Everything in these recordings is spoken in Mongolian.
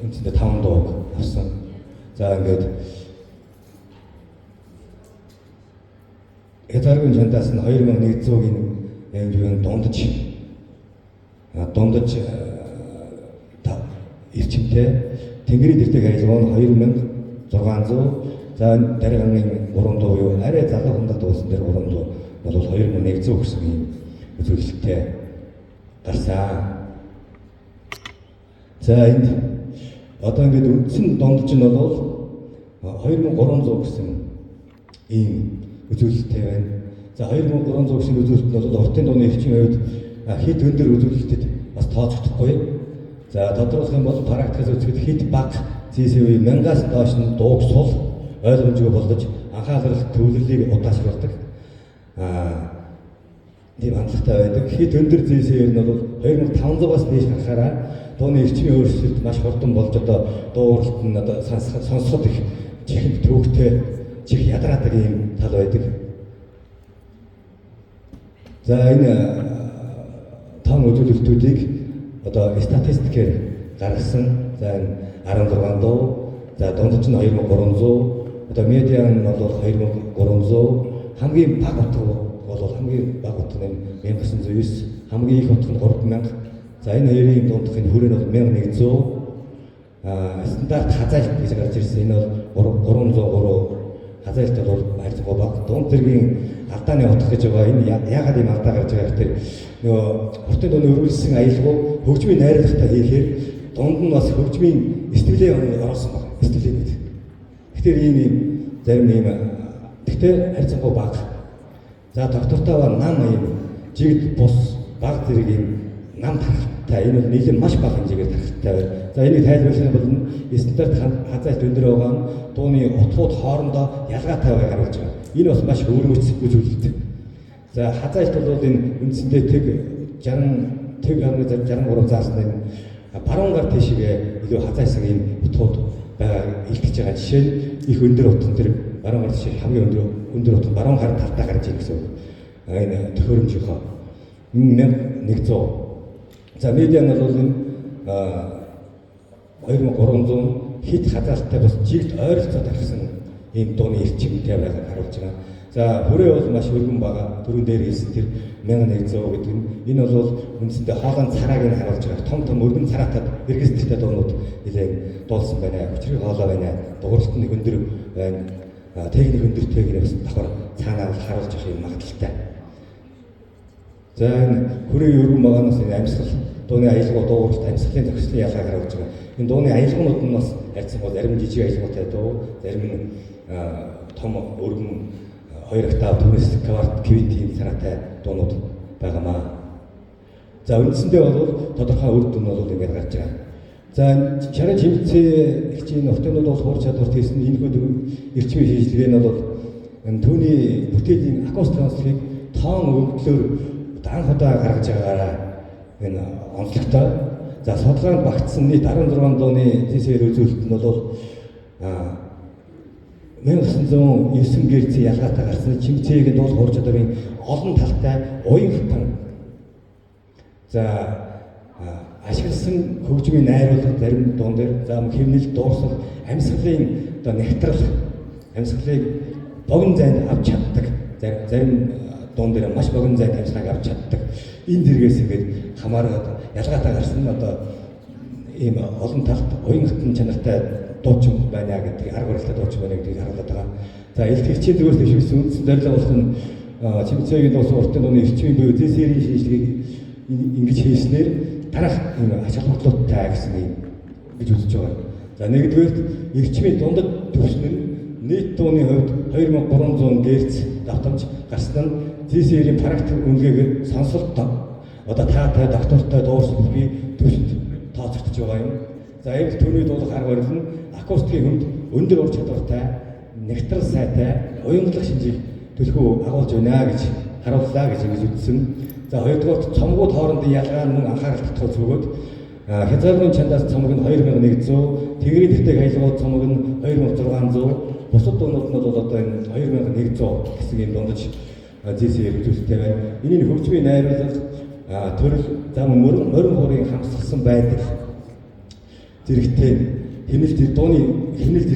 Үнэндээ 5 дуу авсан. За ингээд Хязгааргүй чандаас нь 2100-ийн юм дундаж эрчимтэй Тэнгэрийн тэртэг аялал нь 2600, за дараагийн 300 юу арай залуу хүндад дуусан дээр 300 бол 2100 гэсэн юм үзүүлэлттэй гарсан. За энд одоо ингээд үндсэн дундаж нь бол 2300 гэсэн ийм үзүүлэлттэй байна. За 2300 гэсэн үзүүлэлт нь бол уртын дууны эрчим хувьд хит өндөр үзүүлэлтэд бас тооцогдохгүй. За тодорхойлох юм бол практикаас үзэхэд хит баг ZSV 1000-аас доош нь дууг сул ойлгомжгүй болгож анхаарал төвлөлийг удаашруулдаг. Тийм хандлагатай байдаг. Хит өндөр ZSV нь бол 2500-аас дээш харахаараа дууны эрчмийн өөрчлөлт маш хурдан болж одоо дуу уралт нь одоо сонсоход их чихэнд төвөгтэй чих ядраадаг юм тал байдаг. За энэ том үзүүлэлтүүдийг одоо статистикээр гаргасан. За энэ 16 дуу, за дундаж нь 2300, одоо медиа нь бол 2300, хамгийн бага утга бол хамгийн бага утга нь 1909, хамгийн их утга нь 3000. За энэ хоёрын дундахын хүрээ нь бол 1100. Стандарт хазаалт гэж гарч ирсэн. Энэ бол 303 хазаалт бол хайрцаггүй баг. Дунд зэргийн алдааны утга гэж байгаа. Энэ яагаад ийм алдаа гарч байгаа гэхээр нөгөө уртын дууны өргөлсөн аялал хөгжмийн найруулгатай хийхээр дунд нь бас хөгжмийн стилээ оруулсан баг. Стилээ гэдэг. Тэгэхээр ийм зарим ийм гэхдээ хайрцаггүй баг. За доктортой ба нам ийм жигд бус баг зэрэг ийм нам тархалтай. Энэ бол нийлэн маш бага хэмжээгээр тархалтай байна. За энийг тайлбарлах бол стандарт хазаалт өндөр байгаа нь дууны утгууд хоорондоо ялгаатай байгааг харуулж байгаа. Энэ бас маш өөрмөц үзүүлэлт. За хазаалт бол энэ үндсэндээ тэг 63 заасан энэ баруун гар тийшээ илүү хазаасан ийм утгууд байгааг илтгэж байгаа. Жишээ нь их өндөр утган тэр баруун гар тийшээ хамгийн өндөр утган баруун гар талтаа гарч ирэх гэсэн. Энэ төхөөрөмжийнхөө 1100. За медиа нь бол энэ 2300 хит хазаалттай бас жигд ойролцоо тархсан ийм дууны эрчимтэй байгааг харуулж байгаа. За хүрээ бол маш өргөн байгаа. Түрүүн дээр хэлсэн тэр 1100 гэдэг нь энэ бол үндсэндээ хоолойн царааг нь харуулж байгаа. Том өргөн цараатай оркестртэй дуунууд нэлээд дуулсан байна. Хүчрэг хоолой байна. Дугуйлт нь өндөр байна. Техник өндөртэйг нь бас давхар цаанаа харуулж явах юм магадaltaй. За энэ хүрээ өргөн баганаас энэ амьсгал дууны аялал дуугарт амьсгалын зохицлын ялгааг харуулж байгаа. Энэ дууны аялгууд нь бас хайцсан бол зарим жижиг аялгуутай дуу, зарим нь том өргөн 2 октав түрээс кварт квинтийн цараатай дуунууд байгаамаа. За үндсэндээ бол тодорхой үр дүн бол ингэж гарч байгаа. За чарын хэмжээ хичээн нөхдөд бол хурц чадварт хийсэн энэ хөө эрчмийн шинжилгээ нь бол түүний бүтээлийн акустик онцлогийг тоон өвдлөөр анх удаа гаргаж байгаараа энэ онцлогтой. За судалгаанд багтсан нийт 16 дууны ZSV үзүүлэлт нь бол 1909 Гц ялгаатай гарсан чимцээгийн дуул хурц чадварын олон талтай уян хатан. За ашигласан хөгжмийн найруулга зарим дуун дээр за хэмнэл дуурсал амьсгалын одоо нэгтрал амьсгалыг богино зайд авч чаддаг. Зарим дуун дээр маш богино зайд амьсгалыг авч чаддаг. Энэ зэргээс ингээд хамаараад ялгаатай гарсан нь одоо ийм олон талт уян хатан чанартай дуучин байна гэдэг арга барилтай дуучин байна гэдгийг харуулдаг байгаа. За илтгэгчийн зүгээс дэвшүүлсэн үндсэн зорилго болох нь чимцээгийн дуусан уртын дууны эрчмийн буюу ZSV-ийн шинжилгээг ингэж хийснээр дараах ач холбогдлолттой гэсэн юм гэж үзэж байгаа. За нэгдүгээр эрчмийн дундад төвшин нь нийт дууны хувьд 2300 Гц давтамж гарсан нь ZSV-ийн практик үнэлгээгээр сонсолт одоо таатай доктортой дуурсан бүхний төвшөнд тооцогдож байгаа юм. За энэ түүний дуулах арга барил нь акустикийн хүнд өндөр ур чадвартай, нэгтрал сайтай, уянгалах шинжийг төлхөө агуулж байна гэж харууллаа гэж ингэж үзсэн. За хоёрдугаар цомгууд хоорондын ялгаа нь анхаарал татах зүгт хязгааргүй чандаас цомог нь 2100, Тэнгэрийн тэртэг аялгууд цомог нь 2600, бусад дуунууд нь бол одоо энэ 2100 гэсэн юм дундаж ZSV үзүүлэлттэй байна. Энийн хөгжмийн найруулга төрөл зам морин хуурын хамсалсан байдаг. зэрэгтэй хэмнэл дууны хэмнэл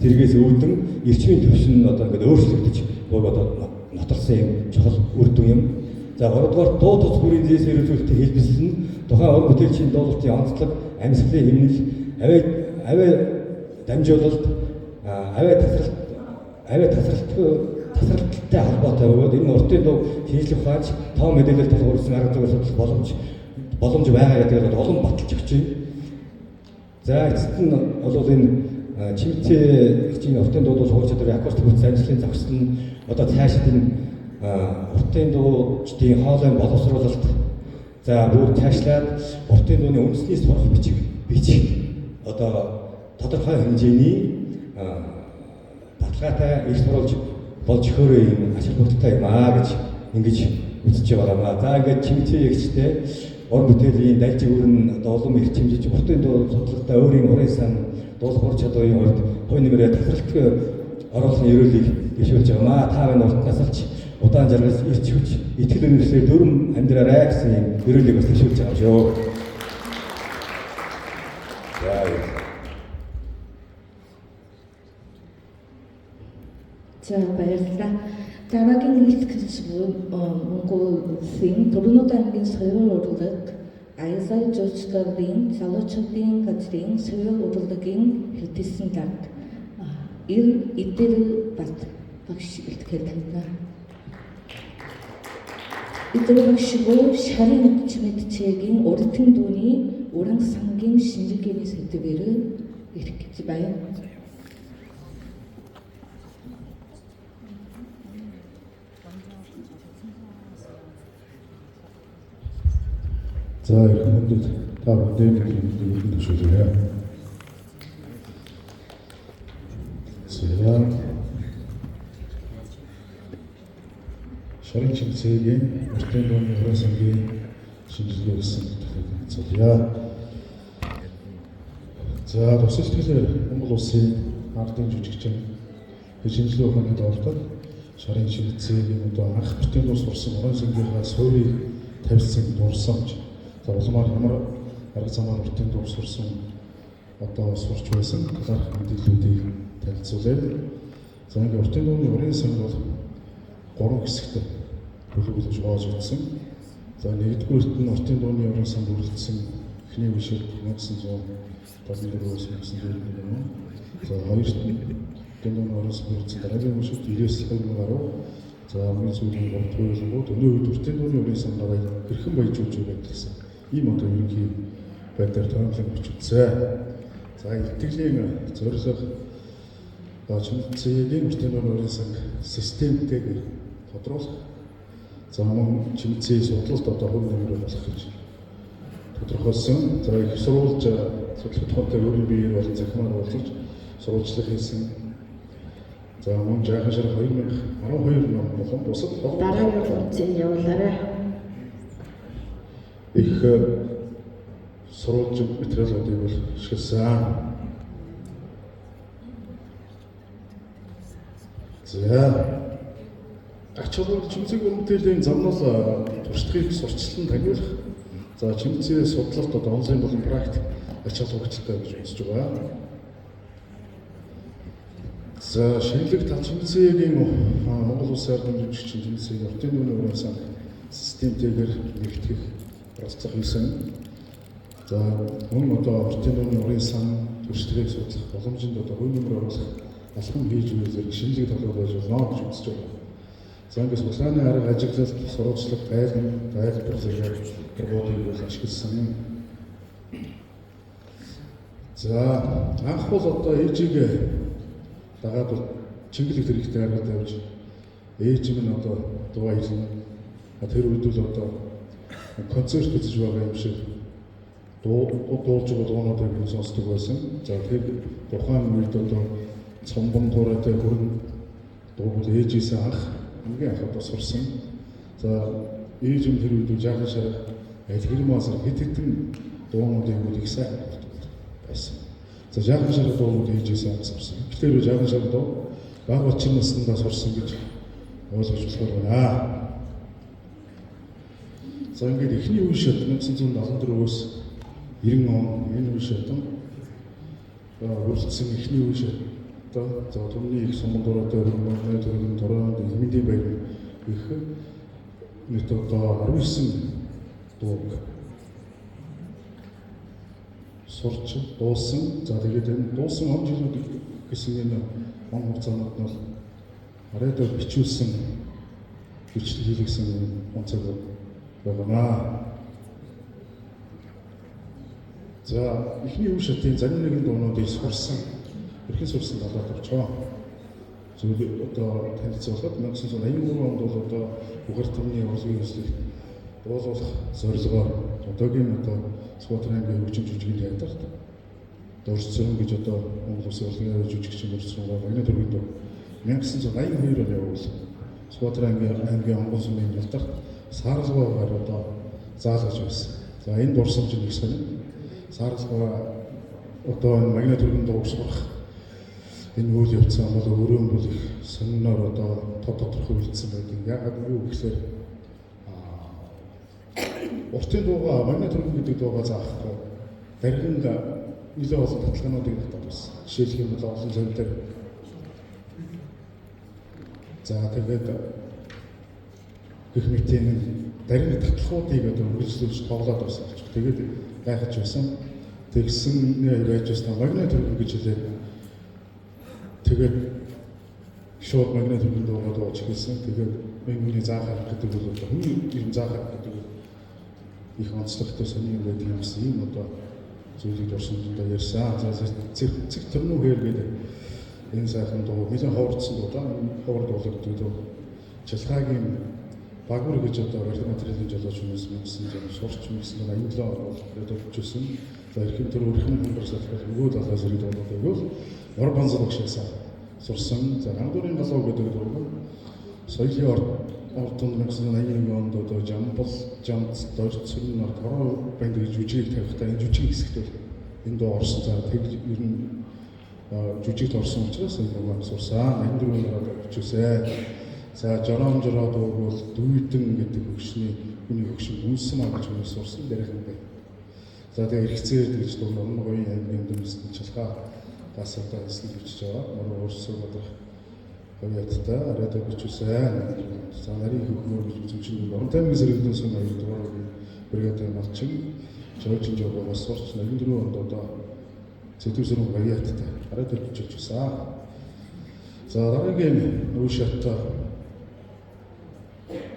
зэрэгээс үүдэн эрчмийн төвшин нь одоо ингээд өөрчлөгдөж одоо нотолсон юм чухал үр дүн юм. За 3 дугаар дуу тус бүрийн зээсээр үзүүлэлтийг хэлбэлсэн нь тухайн ур бүтээлчийн дуулалтын онцлог, амьсгалын хэмнэл, авиа дамжуулалт, авиа тасралттай холбоотой бөгөөд энэ уртын дуу шинжлэх ухаанч тоо мэдээлэл тулгуурласан арга зүйн судлах боломж байгаа гэдэг нь олон баталж өгч байна. За эцэст нь бол энэ чимцээ уртын дуудуул хурц чадварын акустик хүч амжилтын зохисол нь одоо цаашид энэ уртын дуудчдын хоолойн боловсруулалт за бүр цаашлаад уртын дууны үндэсний сурах бичиг одоо тодорхой хэмжээний баталгаатай их сурвалж болж хөөрөө юм ашиг бүтэлтэй юм гэж ингэж үзэж байгаа. За ингээд чимцээ ягчтэй ур бүтээлийн дайжиг өрн одоо улам их чимжиж уртын дуу судлалтаа өөрийн урын сан дуулах ур чадварын хувьд хувь нэмрээ тасралтгүй оруулсан ерөөлийг гişүүлж байгаа. Та энэ уртнаас алж удаан жаргал ирч хүч итгэл үнэмшлэр дөрөм амьдраарай гэсэн юм ерөөлийг бас гişүүлж байгаа шүү. За баярлалаа. Дараагийн хэлтгэл Монгол улсын Төрөнөд аймгийн соёлын урлаг Аясай жуулчлалын залуучуудын газрын соёлын урлагийн хэвтэлсэн дарга Идэл Бат багш илтгэл тавина. Идэл багшгүй шарын чимэгчээгийн урдын дууны уран сангийн шинжилгээний сэдвээр ирэх гэж байна. За их хүндэт та бүхэн иргэн төшөөлөе. За шарын чимцээгийн уртын дууны уран сангийн шинжилгээ гэсэн зүйлээ. За тусал сэтгэл Монгол улсын ардын жүжигчин шинжилгээ ухааны доолдол шарын чимцээгийн одоо анх уртын дуу сурсан уран сангийнхаа суурийг тавьсан дурсамж за улмаар ямар арга замаар уртын дуу сурсан одоо сурч байсан талаарх мэдээллүүдийг танилцуулъя. За ингээд уртын дууны уран санг бол 3 хэсэгт бүлэглэж боож утсан. За нэгдүгээрт нь уртын дууны уран сан бүрдсэн эхний үеэр 1974-өөс 1991 юм. За хоёрт нь уртын дууны уран сан бүрдсэн дараагийн үеэр 90-ээс 2010. За хамгийн сүүлийн 3 туйлгууд өнөө үед уртын дууны уран сан нарыг хэрхэн баяжуулж байсан. Ийм одоо ерөнхий байдлаар тоомлон бичүүлсэн. За итгэлийн зорилго чимцээгийн уртын дууны уран сан системтэйг тодруулах. За мөн чимцээ судлалт одоо хувь нэмэр болох гэж тодорхойлсон. За их сурвалж судлах тухайд өөрийн биеэр болон захимаар уулзаж сурвалжлах хийсэн. За мөн жаахан шар 2012 он болон бусад дараагийн функцийг явуулаарай. Их сурвалж материалуудыг бол ашигласан. За ач холбогдол чимцэг өмтөлийн замнаас туршлагыг сурчлан тагиулах. За чимцээ судлалт одоо онлайн болон практик ач холбогдолтой гэж үзэж байгаа. За шинэлэг тал чимцээгийн Монгол улсын ардын жүжигчин чимцээг уртын дууны уран сан системтэйгээр нэгтгэх процесс хийсэн. За мөн одоо уртын дууны уран сан туршлагыг судлах боломжинд одоо хувь нэмэр оруулах алхам хийж үзэх шинэлэг талаар байж болно гэж үзэж байгаа. За ингээс улааны арга ажиглалт, сурвалжлах, байлбар зэрэг програмыг ашигласан. За анх бол одоо ээжийг дагаад чиглэг хэрэгтэй арга тавьж ээж минь одоо дуу аялна. Тэр үед л одоо концерт хийж байгаа юм шиг дуулж байгаа дуунуудыг сонсдог байсан. За тэр тухайн үед одоо цомбон дураатай хүрэн дууг ээжээс анх хамгийн анх одоо сурсан. За ээж юм тэр үед жаахан шар алгэрмаас хэд хэдэн дуунуудыг их сайн байсан. За жаахан шар дуунууд ээжээс анх сурсан. Тэгэхээр жаахан шар дуу баг бачин наснаа сурсан гэж ойлгож болохоор байна. За ингээд эхний үе шат 1974-өөс 90 он энэ үе шат үргэлжлсэн эхний үе шиг одоо за түмний их сумдуураатай өргөмөний төрийн дөрөнд эмэндийн баяр их нийт одоо 19 дууг сурч дуусан. За тэгээд энэ дуусан он жилүүд гэсэн энэ он хугацаанд нь арайд бичүүлсэн бичлэг хийлгсэн онцог байна. За эхний үе шатын зарим нэгэн дуунуудыг сурсан, эрхэн сурсан талаад авчгаа. Зөв одоо танилцуулахад 1983 онд бол одоо Угар түмний урлагийн төслийг дуулуулах зорилгоор одоогийн одоо Сүхбаатарын аймгийн хөгжим жүжигний театрт Дөрсцөрөн гэж одоо Монгол Улсын урлагийн жүжигчин Дөрсцөрөнгөө Магны төргийн дуу 1982 он явуулсан. Сүхбаатарын аймгийн онгон сүмийн ялдарт сааралгаагаар одоо заалгаж байсан. За энэ дурсамж нэг сонин сааралгаа одоо энэ Магны төргийн дуу сурах энэ үйл явц бол өрөөн бол их сониноор одоо тодорхой үлдсэн байдаг. Яагаад юу гэхээр уртын дууга Магны төргийн гэдэг дууга заахгүй даргин нэлээд олон татлагаануудыг татаад байсан. Жишээлх юм бол олон зам дээр за тэгээд гэх мэтийн даргин татлагуудыг одоо үргэлжлүүлж тоглоод байсан. Тэгээд гайхаж байсан. Тэгсэн байж байсан Магны төргийн гэж хэлээд тэгээд шууд Магны төргийн дуугаа дууж хэлсэн. Тэгээд миний заахаар гэдэг бол хүний юм заахаар гэдэг их онцлогтой сони юм байдаг юмсан юм одоо зүйлийг дурсамжтай ярьсан. За цэг төрнүүгээр гэдэг энэ сайхан дуу нэлээд ховордсон дуу да. Ховорд болгодог дуу. Чалхаагийн багвар гэж одоо барилгын материалын жолооч хүмүүс сурч юмсан 87 онд төлөвчсөн. За эрхэм төр өрхөн хөнгөрсөд өгөө талаас ирээд болдог бол ор банзал багшаасаа сурсан. За гандуурын галуу гэдэг дуу соёлын ордон 1981 онд одоо жамц дөрцөн нар хороо банд гэж жүжиг тавихтаа энэ жүжиг хэсэгт бол энэ дуу орсон. За тэг ер нь жүжигт орсон учраас энэ дууг сурсан. 84 онд бичсэн. За жором жороо дууг бол дүйдэн гэдэг хөгшний хүний хөгшин үнсэн аа гэж хүмүүс сурсан дээрхэн бай. За тэгээ эргэцээр гэж дуу норн гоён аймгийн дэвсгэн чалхаа гас одоо эсэл бичиж байгаа. Мөр уурсан одоо хавьяаттай арайд бичсэн. За нарийн хөгмөр гэж үзэмжин оронтаймгийн сэргэлдэн сүм хоёрдугаар бригадын малчин Жоржин жогоос сурч 84 онд одоо Зэдвэрсэрэн хавьяаттай арайд бичиж байсан. За дараагийн үе шат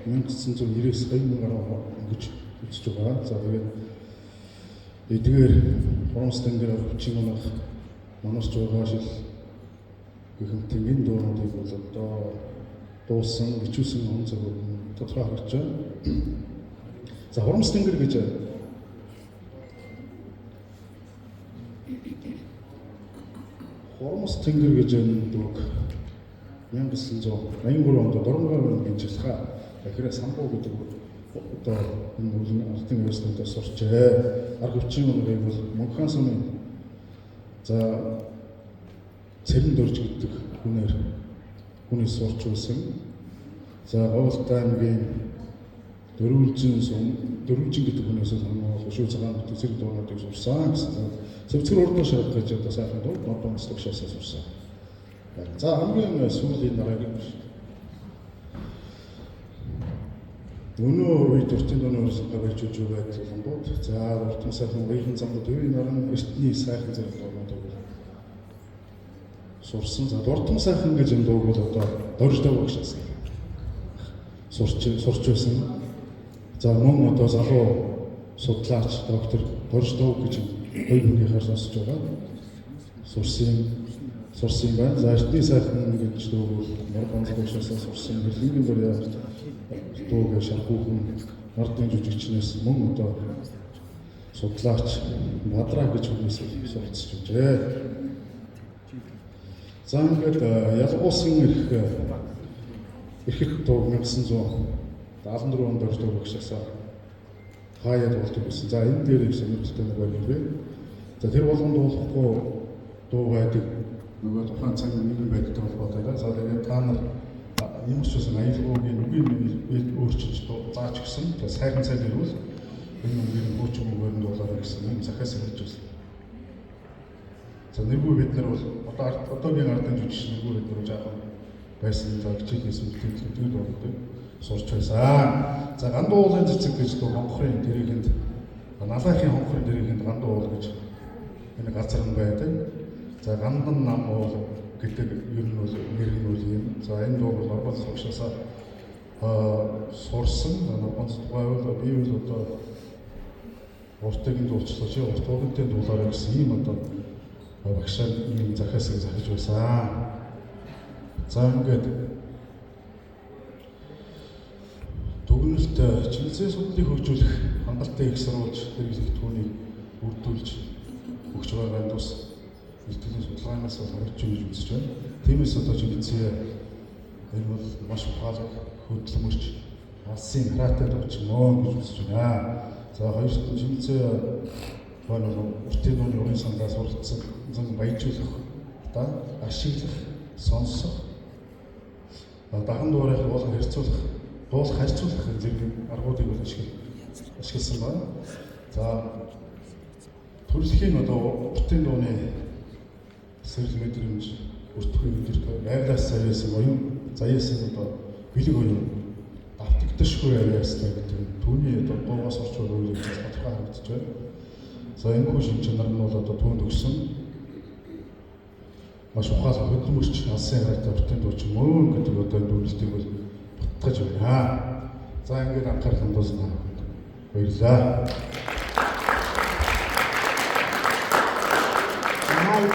1990-с 2010 өнгөж үсэж байгаа. За тэгээд эдгээр Хормос тэнгэр хүчин унах манарч байгаа шил гэх мэт дуунуудыг бол одоо дуусан, бичүүлсэн он цаг тодорхой харагдаж байна. За Хормос тэнгэр гэж Хормос тэнгэр гэж энэ дууг 1983 онд Дорногоор гинжлэха дахиад самбуу гэдэг одоо энэ үлэн ардын university-д сурчээ. Арга хүчин өнөрийг бол Монхан сумын за Цэрэн Дөрж гэдэг хүний сурч байсан. За Говьлтай аймгийн Дөрвөлжин гэдэг хүнээс хамгаалах шүү цагаан төсөл дуунуудыг сурсан гэсэн. Зөвцгөр урдын шарах гэж одоо сайхан дуу Нодон Стокшаасаа сурсан. За хамгийн сүүлийн дараагийн өнөө үед уртын дууноос гарч иж байгаа болгонд за уртын сайхан уяхан замд төвийн наран эртний сайхан зэрэг дуунууд сурсан. За уртын сайхан гэж энэ дууг бол одоо дорж дав багшаас сурч байсан. За мөн одоо залуу судлаач доктор дорж дав гэж хоёр хүнийхээр сонсож байгаа. Сурсан байна. За эртний сайхан гэж дуу бол мөр ганц багшаас сурсан. Бэлгийн бүрээ дууг шархуухан ардын жүжигчнээс мөн одоо судлаач Мадраа гэж хүнээс суралцж байжээ. За ингээд ялгуусан их дуу 1974 онд орж дуу багшаасаа хаяад болдог байсан. За энэ дээр их сонирхолтой нэг байна вэ? За тэр болгонд болохгүй дуу байдаг нөгөө тухайн цаг нэгэн байдалтай холбоотой. За тэгээд та нар ямар ч байсан аялгаугийн үгийг өөрчилж зааж гисэн. Тэгээд сайхан цай дэрвэл энэ үгийг хөөч өгөөрөнд болоорой гэсэн юм захиас хэлж байна. За нэггүй бид нар бол одоогийн ардын жүжигч нэггүй бид нар жаахан байсан хичээлээс мэдээлэлүүд болдог сурч байсан. За гандуу уулын цэцэг гэж хонхрын дэргэнд налахын хонхрын дэргэнд гандуу уул гэж энэ газар нь байдаг. За гандан нам уул гэдэг ер нь бол нэр нь бол юм. За энэ дуу бол Орбоц багшаасаа сурсан. Орбоц тухайвал би бол одоо уртгийн дуулчлаач, урт уулынтай дуулаараа гэсэн ийм одоо багшаа ийм захиасыг захиж байсан. За ингээд дүгнэлт чиглэлээ судлалыг хөгжүүлэх хангалттай их сурвалж хэрэглэх түүнийг бүрдүүлж өгч байгаа тус илтгэлийн судалгаанаас бол харагдж байна гэж үзэж байна. Тиймээс одоо чиглэлээ энэ бол маш ухаалаг хөдөлмөрч алсын хараатай төвч мөн гэж үзэж байна. За хоёр чиглэлээ бол уртын дууны урын сандаас суралцсан баяжуулах, ашиглах, сонсох, дахин дуурайх болон харьцуулах зэрэг аргуудыг бол ашигласан байна. За төрөлхийн одоо уртын дууны сэрэл мэдрэмж, өртгөн өдөртөө байглаас саяасан оюун заяасан одоо бэлэг оюун давтагдашгүй яриастай гэдэг түүний одоо дуугаас орчуул үйл явдал тодорхой харагдаж байна. За энэ хүн шинж чанар нь бол одоо түүнд өгсөн маш ухаалаг хөдөлмөрч алсын хараатай уртын дууч мөн гэдэг одоо энэ дүгнэлтийг бол батгаж байна. За ингээд анхаарал хандуулсан баярлалаа.